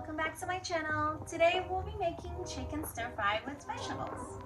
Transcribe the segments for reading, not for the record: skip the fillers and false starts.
welcome back to my channel. Today we'll be making chicken stir fry with vegetables.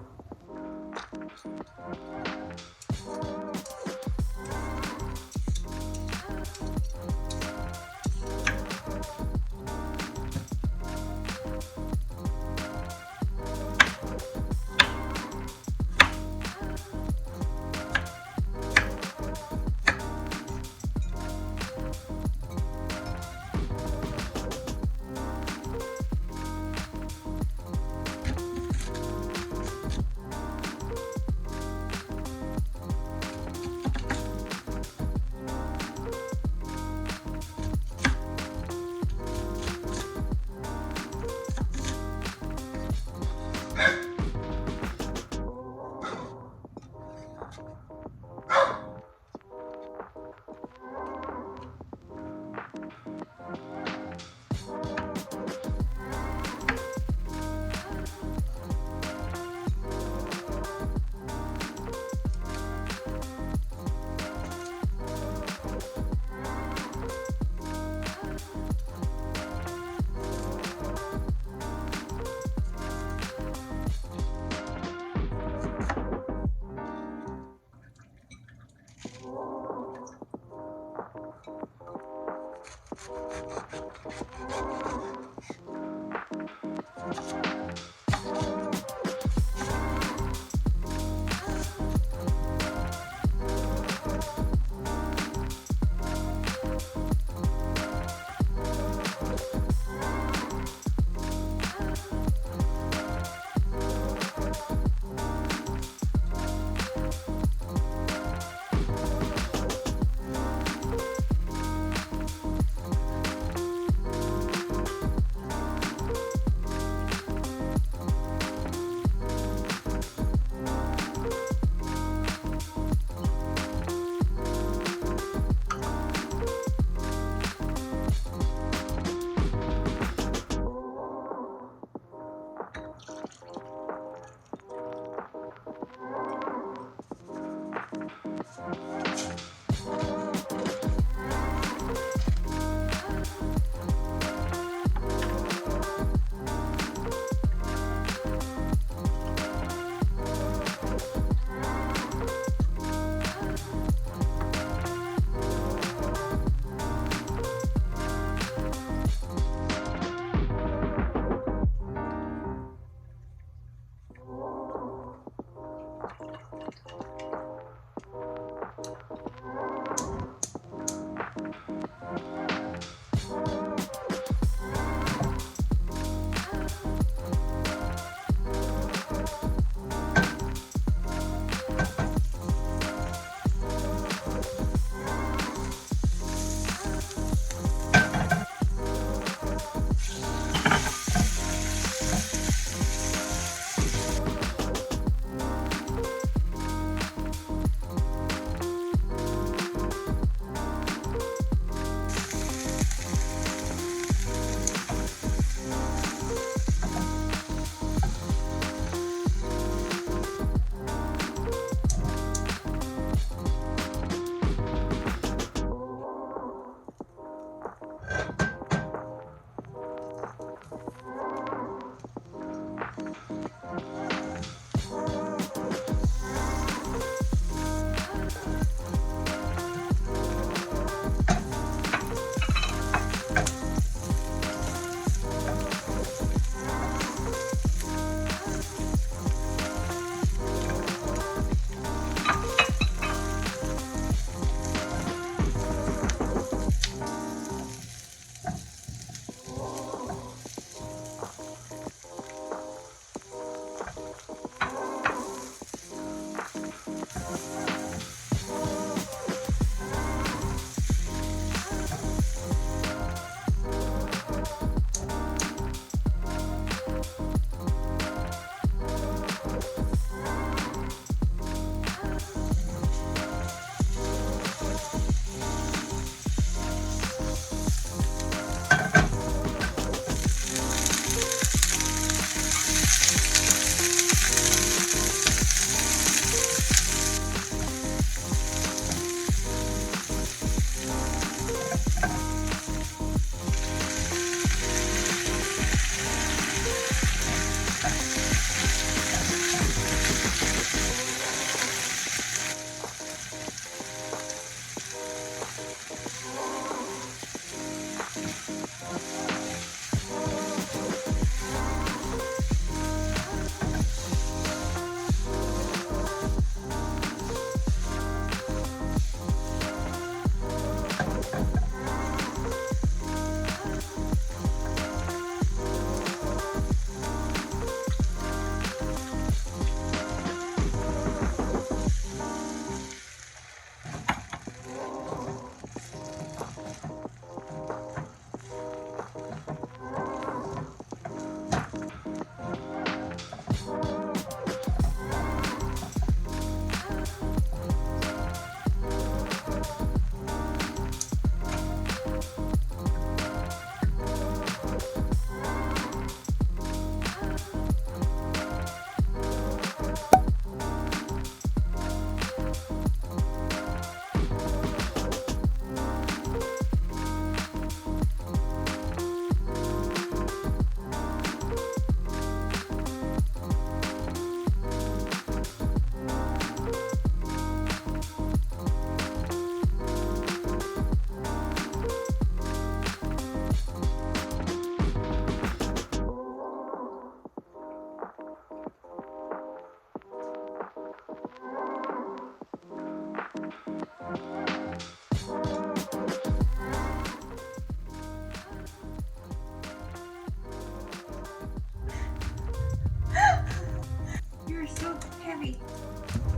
berry.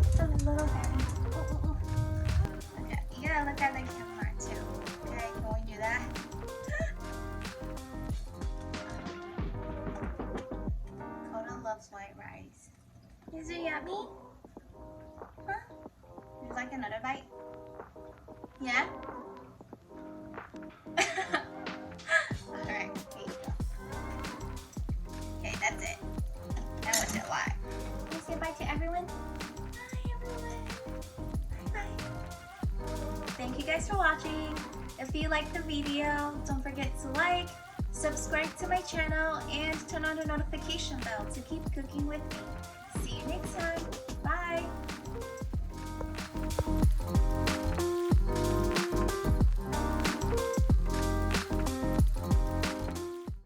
It's a little berry. Ooh. Okay, you gotta look at the camera too. Okay, when we do that. Coda loves white rice. Is it yummy? Huh? Would you like another bite? Yeah? Alright, here you go. Okay, that's it. That was a lot. Can you say bye to everyone? Bye everyone. Bye. Thank you guys for watching. If you liked the video, don't forget to like, subscribe to my channel, and turn on the notification bell to keep cooking with me. See you next time. Bye.